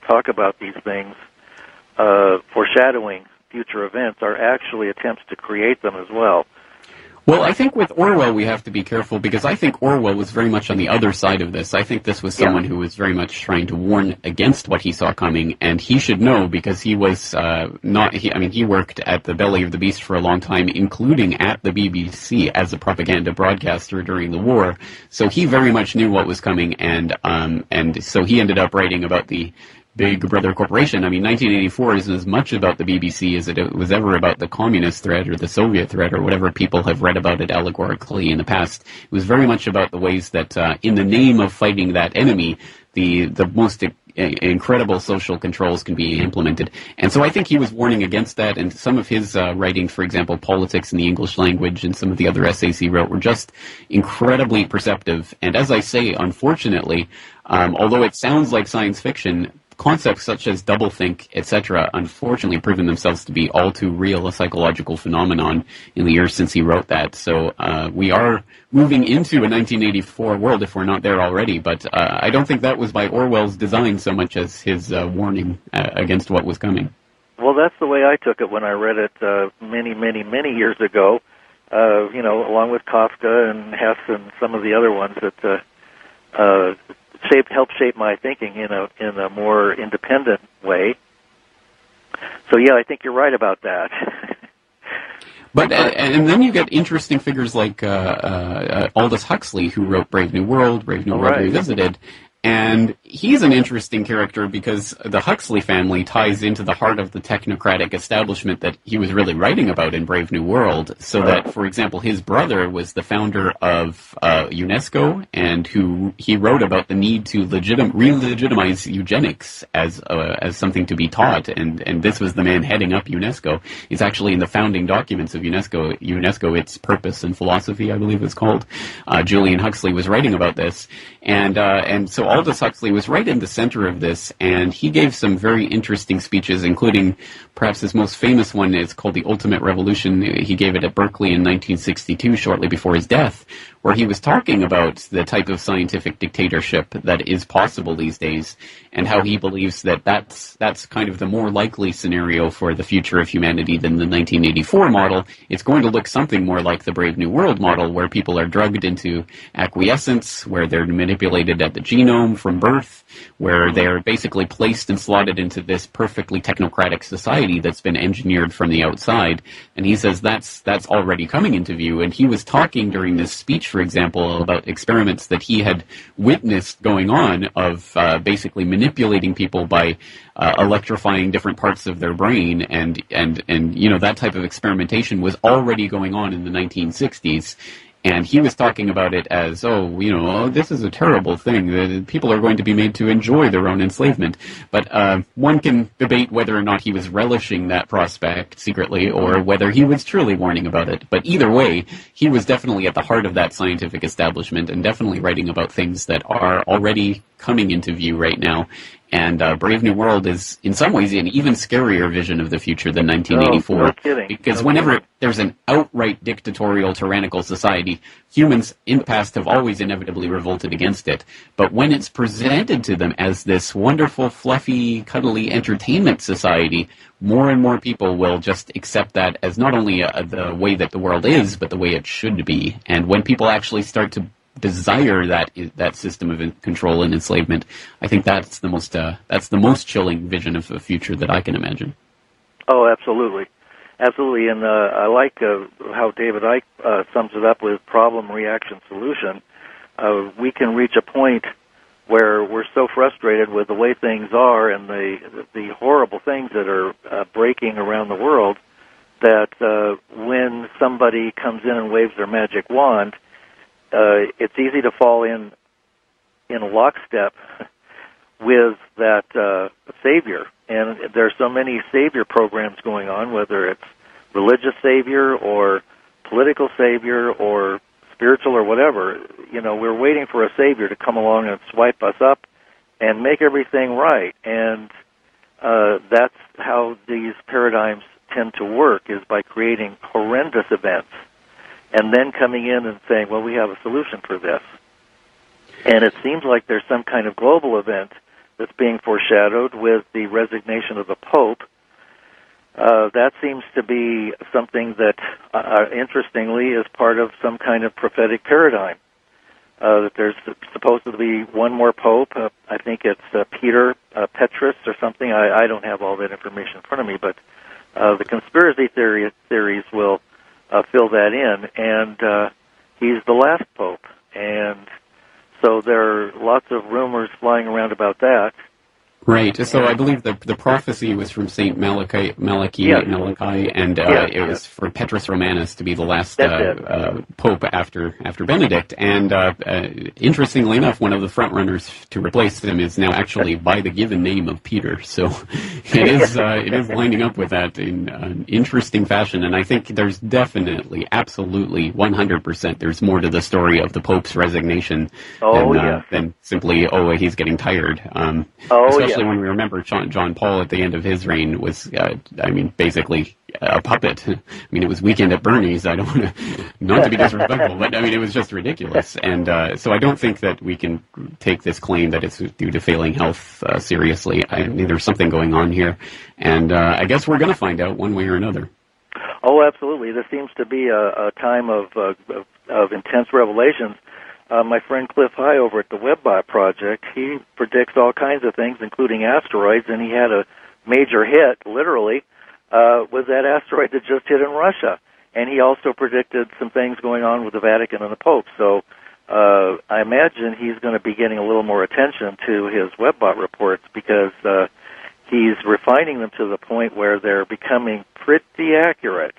talk about these things, foreshadowing future events, are actually attempts to create them as well. Well, I think with Orwell we have to be careful, because I think Orwell was very much on the other side of this. I think this was someone who was very much trying to warn against what he saw coming, and he should know, because he was he worked at the belly of the beast for a long time, including at the BBC as a propaganda broadcaster during the war. So he very much knew what was coming, and so he ended up writing about the Big Brother Corporation. 1984 isn't as much about the BBC as it was ever about the communist threat or the Soviet threat or whatever people have read about it allegorically in the past. It was very much about the ways that, in the name of fighting that enemy, the most incredible social controls can be implemented. And so I think he was warning against that, and some of his writing, for example, Politics in the English Language, and some of the other essays he wrote were just incredibly perceptive. And as I say, unfortunately, although it sounds like science fiction, concepts such as doublethink, etc., unfortunately proven themselves to be all too real a psychological phenomenon in the years since he wrote that. So we are moving into a 1984 world if we're not there already, but I don't think that was by Orwell's design so much as his warning against what was coming. Well, that's the way I took it when I read it many, many, many years ago, along with Kafka and Hess and some of the other ones that helped shape my thinking in a more independent way. So yeah, I think you're right about that. But and then you get interesting figures like Aldous Huxley, who wrote Brave New World, Brave New World Revisited. And he's an interesting character because the Huxley family ties into the heart of the technocratic establishment that he was really writing about in Brave New World. So that, for example, his brother was the founder of UNESCO, and he wrote about the need to re-legitimize eugenics as something to be taught. And this was the man heading up UNESCO. It's actually in the founding documents of UNESCO, its purpose and philosophy, I believe it's called. Julian Huxley was writing about this, and so Aldous Huxley was right in the center of this, and he gave some very interesting speeches, including perhaps his most famous one is called The Ultimate Revolution. He gave it at Berkeley in 1962, shortly before his death, where he was talking about the type of scientific dictatorship that is possible these days, and how he believes that that's kind of the more likely scenario for the future of humanity than the 1984 model. It's going to look something more like the Brave New World model, where people are drugged into acquiescence, where they're manipulated at the genome from birth, where they're basically placed and slotted into this perfectly technocratic society that's been engineered from the outside. And he says that's already coming into view. And he was talking during this speech, for example, about experiments that he had witnessed going on of basically manipulating people by electrifying different parts of their brain, and you know, that type of experimentation was already going on in the 1960s. And he was talking about it as, this is a terrible thing. People are going to be made to enjoy their own enslavement. But one can debate whether or not he was relishing that prospect secretly, or whether he was truly warning about it. But either way, he was definitely at the heart of that scientific establishment, and definitely writing about things that are already coming into view right now. And Brave New World is, in some ways, an even scarier vision of the future than 1984. No kidding. Because whenever there's an outright dictatorial, tyrannical society, humans in the past have always inevitably revolted against it. But when it's presented to them as this wonderful, fluffy, cuddly entertainment society, more and more people will just accept that as not only the way that the world is, but the way it should be. And when people actually start to desire that system of control and enslavement, I think that's the most chilling vision of the future that I can imagine. Oh, absolutely, and I like how David Icke sums it up with problem, reaction, solution. We can reach a point where we're so frustrated with the way things are and the horrible things that are breaking around the world that when somebody comes in and waves their magic wand, it's easy to fall in lockstep with that savior. And there's so many savior programs going on, whether it's religious savior or political savior or spiritual or whatever. You know, we're waiting for a savior to come along and swipe us up and make everything right. And that's how these paradigms tend to work, is by creating horrendous events and then coming in and saying, well, we have a solution for this. And it seems like there's some kind of global event that's being foreshadowed with the resignation of the Pope. That seems to be something that, interestingly, is part of some kind of prophetic paradigm. That there's supposed to be one more Pope. I think it's Peter Petrus or something. I don't have all that information in front of me, but the conspiracy theories will fill that in, and he's the last Pope. And so there are lots of rumors flying around about that. Right. So I believe the prophecy was from Saint Malachi, and it was for Petrus Romanus to be the last pope after Benedict. And interestingly enough, one of the front runners to replace him is now actually by the given name of Peter. So it is lining up with that in an interesting fashion. And I think there's definitely, absolutely, 100%. There's more to the story of the Pope's resignation than simply he's getting tired. Especially when we remember John Paul at the end of his reign was, basically a puppet. I mean, it was Weekend at Bernie's. I don't want to, not to be disrespectful, but it was just ridiculous. And so I don't think that we can take this claim that it's due to failing health seriously. I mean, there's something going on here, and I guess we're going to find out one way or another. Oh, absolutely. This seems to be a time of intense revelations. My friend Cliff High over at the WebBot Project, he predicts all kinds of things, including asteroids, and he had a major hit, literally, with that asteroid that just hit in Russia. And he also predicted some things going on with the Vatican and the Pope. So I imagine he's going to be getting a little more attention to his WebBot reports, because he's refining them to the point where they're becoming pretty accurate.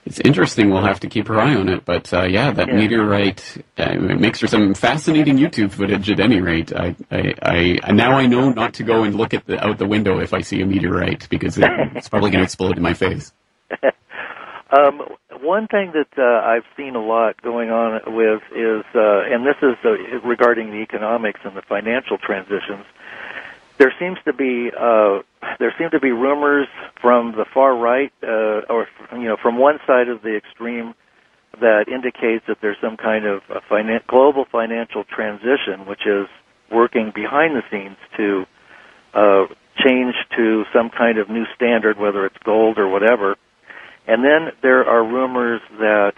It's interesting. We'll have to keep our eye on it. But, meteorite, it makes for some fascinating YouTube footage at any rate. Now I know not to go and look out the window if I see a meteorite, because it's probably going to explode in my face. one thing that I've seen a lot going on with is, and this is regarding the economics and the financial transitions. There seem to be rumors from the far right, or from one side of the extreme, that indicates that there's some kind of global financial transition, which is working behind the scenes to change to some kind of new standard, whether it's gold or whatever. And then there are rumors that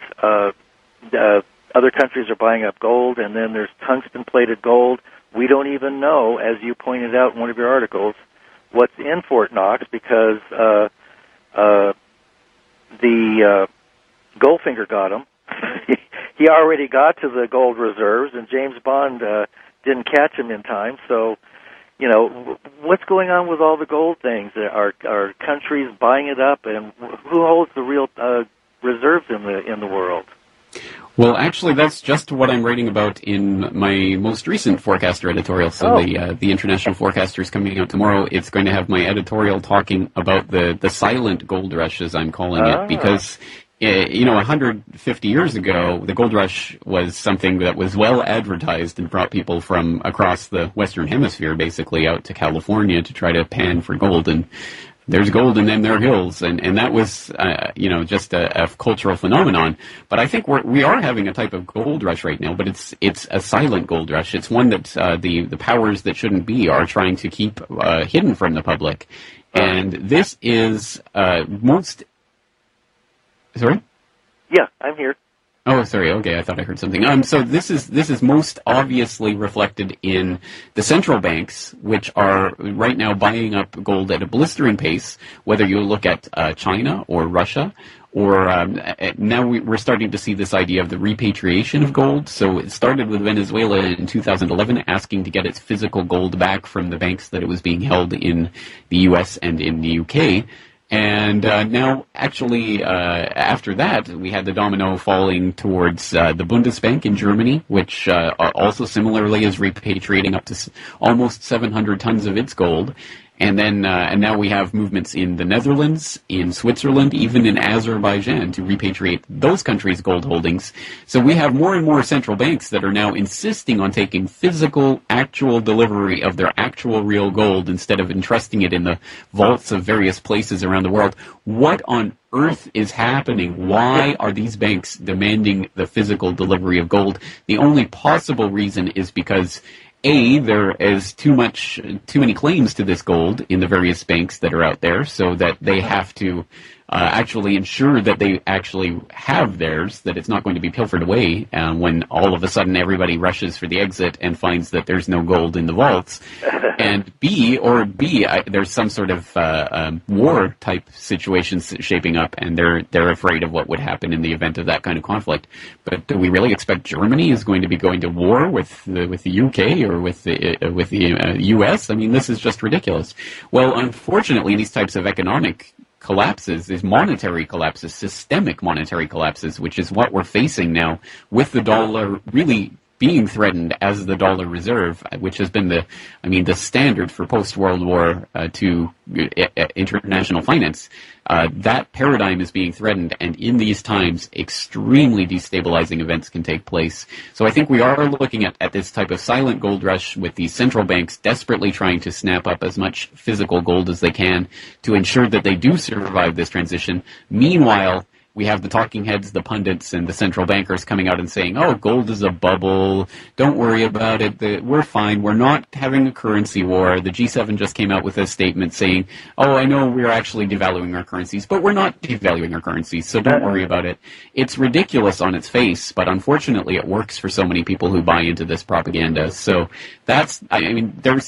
other countries are buying up gold, and then there's tungsten-plated gold. We don't even know, as you pointed out in one of your articles, what's in Fort Knox, because the Goldfinger got him. He already got to the gold reserves, and James Bond didn't catch him in time. So, what's going on with all the gold things? Are countries buying it up, and who holds the real reserves in the world? Well, actually, that's just what I'm writing about in my most recent Forecaster editorial. So the International Forecaster is coming out tomorrow. It's going to have my editorial talking about the silent gold rush, as I'm calling it, because 150 years ago, the gold rush was something that was well advertised and brought people from across the Western Hemisphere, basically, out to California to try to pan for gold. And there's gold and then there are hills. And that was, just a cultural phenomenon. But I think we are having a type of gold rush right now, but it's a silent gold rush. It's one that the powers that shouldn't be are trying to keep hidden from the public. And this is Sorry? Yeah, I'm here. Oh, sorry. Okay, I thought I heard something. So this is most obviously reflected in the central banks, which are right now buying up gold at a blistering pace. Whether you look at China or Russia, or now we're starting to see this idea of the repatriation of gold. So it started with Venezuela in 2011, asking to get its physical gold back from the banks that it was being held in the U.S. and in the UK. And now, actually, after that, we had the domino falling towards the Bundesbank in Germany, which also similarly is repatriating up to almost 700 tons of its gold. And then, and now we have movements in the Netherlands, in Switzerland, even in Azerbaijan to repatriate those countries' gold holdings. So we have more and more central banks that are now insisting on taking physical, actual delivery of their actual real gold instead of entrusting it in the vaults of various places around the world. What on earth is happening? Why are these banks demanding the physical delivery of gold? The only possible reason is because there is too many claims to this gold in the various banks that are out there, so that they have to actually ensure that they actually have theirs, that it's not going to be pilfered away when all of a sudden everybody rushes for the exit and finds that there's no gold in the vaults. And B, there's some sort of war type situation shaping up, and they're afraid of what would happen in the event of that kind of conflict. But do we really expect Germany is going to be going to war with the UK or with the US? I mean, this is just ridiculous. Well, unfortunately, these types of economic collapses is monetary collapses, systemic monetary collapses, which is what we're facing now with the dollar really being threatened as the dollar reserve, which has been the standard for post-World War II international finance. That paradigm is being threatened, and in these times, extremely destabilizing events can take place. So I think we are looking at this type of silent gold rush with these central banks desperately trying to snap up as much physical gold as they can to ensure that they do survive this transition. Meanwhile, we have the talking heads, the pundits, and the central bankers coming out and saying, oh, gold is a bubble, don't worry about it, we're fine, we're not having a currency war. The G7 just came out with a statement saying, oh, I know we're actually devaluing our currencies, but we're not devaluing our currencies, so don't worry about it. It's ridiculous on its face, but unfortunately it works for so many people who buy into this propaganda. So there's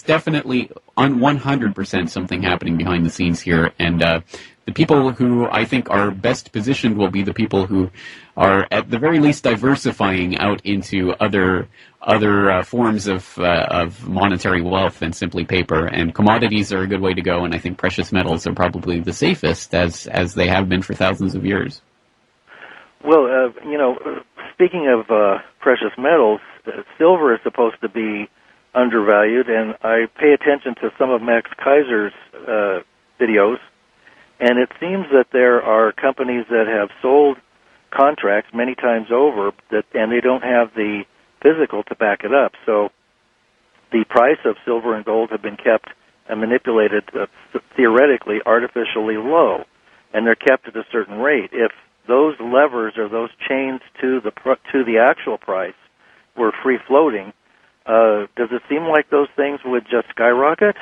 definitely 100% something happening behind the scenes here, and the people who I think are best positioned will be the people who are at the very least diversifying out into other forms of monetary wealth than simply paper. And commodities are a good way to go, and I think precious metals are probably the safest, as they have been for thousands of years. Well, speaking of precious metals, silver is supposed to be undervalued, and I pay attention to some of Max Kaiser's videos. And it seems that there are companies that have sold contracts many times over, and they don't have the physical to back it up. So the price of silver and gold have been kept and manipulated theoretically artificially low, and they're kept at a certain rate. If those levers or those chains to the actual price were free floating, does it seem like those things would just skyrocket?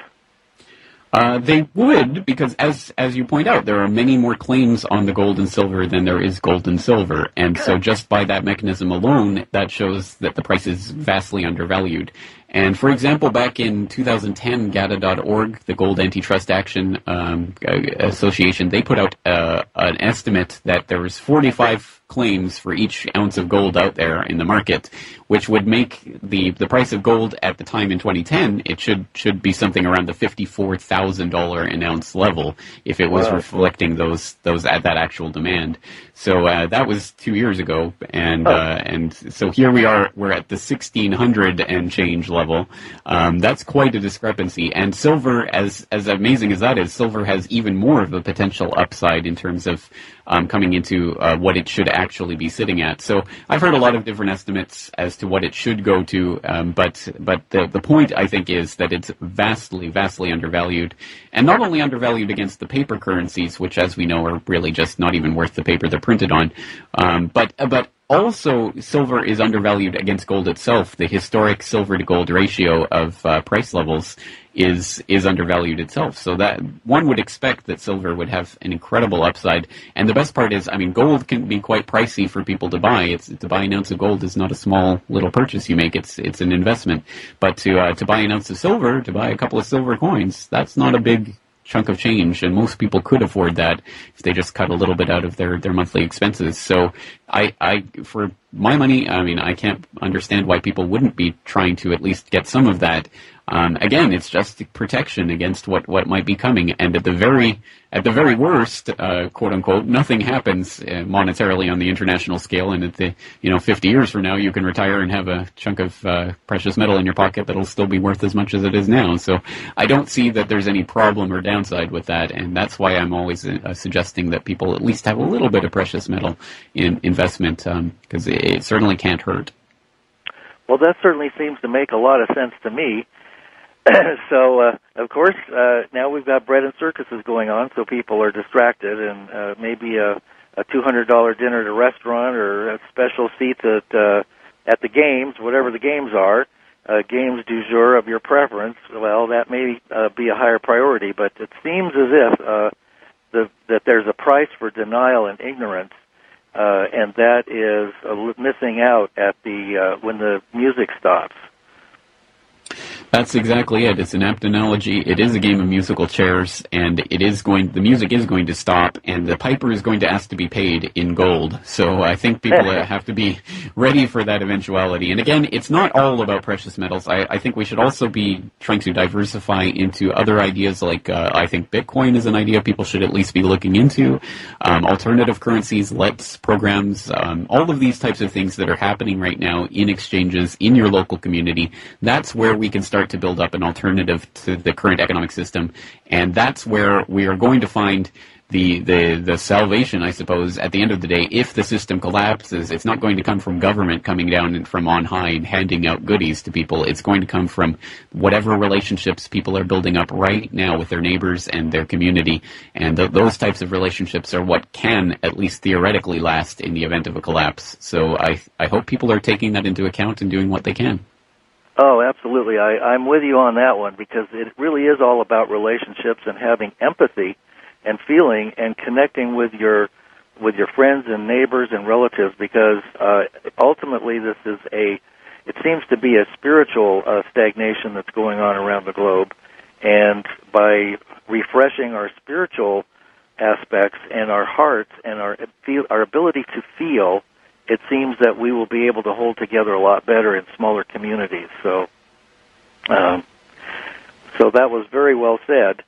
They would, because as you point out, there are many more claims on the gold and silver than there is gold and silver. And so just by that mechanism alone, that shows that the price is vastly undervalued. And for example, back in 2010, GATA.org, the Gold Antitrust Action Association, they put out an estimate that there was 45 claims for each ounce of gold out there in the market, which would make the price of gold at the time in 2010, it should be something around the $54,000 an ounce level if it was reflecting those at that actual demand. So that was 2 years ago, and so here we are. We're at the 1,600 and change level. That's quite a discrepancy. And silver, as amazing as that is, silver has even more of a potential upside in terms of coming into what it should actually be sitting at. So I've heard a lot of different estimates as to what it should go to, but the point, I think, is that it's vastly undervalued, and not only undervalued against the paper currencies, which, as we know, are really just not even worth the paper they're printed on, but also silver is undervalued against gold itself. The historic silver to gold ratio of price levels is undervalued itself. So that one would expect that silver would have an incredible upside. And the best part is, I mean, gold can be quite pricey for people to buy. To buy an ounce of gold is not a small little purchase you make. It's an investment. But to buy an ounce of silver, to buy a couple of silver coins, that's not a big chunk of change, and most people could afford that if they just cut a little bit out of their monthly expenses. So I for my money, I mean, I can't understand why people wouldn't be trying to at least get some of that. Again, it's just protection against what might be coming, and at the very worst, quote unquote, nothing happens monetarily on the international scale, and at the 50 years from now, you can retire and have a chunk of precious metal in your pocket that'll still be worth as much as it is now. So I don't see that there's any problem or downside with that, and that's why I'm always suggesting that people at least have a little bit of precious metal in investment, because it certainly can't hurt. Well, that certainly seems to make a lot of sense to me. So, of course, now we've got bread and circuses going on, so people are distracted, and maybe a $200 dinner at a restaurant or a special seats at the games, whatever the games are, games du jour of your preference. Well, that may be a higher priority, but it seems as if that there's a price for denial and ignorance, and that is missing out at when the music stops. That's exactly it. It's an apt analogy. It is a game of musical chairs, and the music is going to stop, and the piper is going to ask to be paid in gold. So I think people have to be ready for that eventuality. And again, it's not all about precious metals. I think we should also be trying to diversify into other ideas, like I think Bitcoin is an idea people should at least be looking into. Alternative currencies, LETS programs, all of these types of things that are happening right now in exchanges in your local community. That's where we can start to build up an alternative to the current economic system, and that's where we are going to find the salvation, I suppose, at the end of the day. If the system collapses, it's not going to come from government coming down and from on high and handing out goodies to people. It's going to come from whatever relationships people are building up right now with their neighbors and their community, and those types of relationships are what can, at least theoretically, last in the event of a collapse. So I hope people are taking that into account and doing what they can. Oh, absolutely. I'm with you on that one, because it really is all about relationships and having empathy and feeling and connecting with your friends and neighbors and relatives, because ultimately it seems to be a spiritual stagnation that's going on around the globe, and by refreshing our spiritual aspects and our hearts and our ability to feel, it seems that we will be able to hold together a lot better in smaller communities. So that was very well said.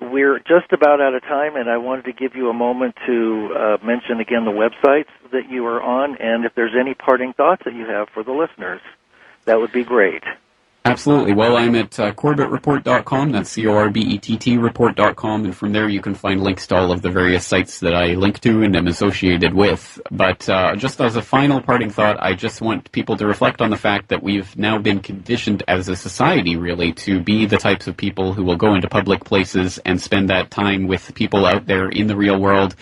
We're just about out of time, and I wanted to give you a moment to mention again the websites that you are on, and if there's any parting thoughts that you have for the listeners, that would be great. Absolutely. Well, I'm at corbettreport.com. That's CORBETT report.com. And from there you can find links to all of the various sites that I link to and am associated with. But just as a final parting thought, I just want people to reflect on the fact that we've now been conditioned as a society, really, to be the types of people who will go into public places and spend that time with people out there in the real world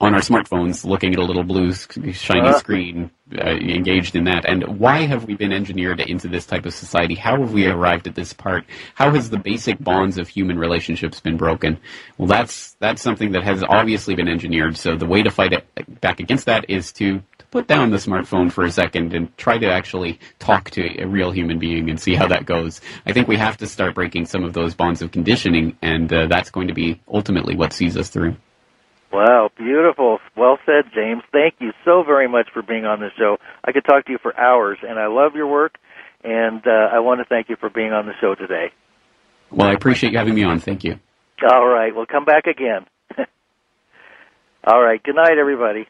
on our smartphones, looking at a little blue shiny screen, engaged in that. And why have we been engineered into this type of society? How have we arrived at this part? How has the basic bonds of human relationships been broken? Well, that's something that has obviously been engineered. So the way to fight it back against that is to put down the smartphone for a second and try to actually talk to a real human being and see how that goes. I think we have to start breaking some of those bonds of conditioning, and that's going to be ultimately what sees us through. Wow, beautiful. Well said, James. Thank you so very much for being on the show. I could talk to you for hours, and I love your work, and I want to thank you for being on the show today. Well, I appreciate you having me on. Thank you. All right. Well, come back again. All right. Good night, everybody.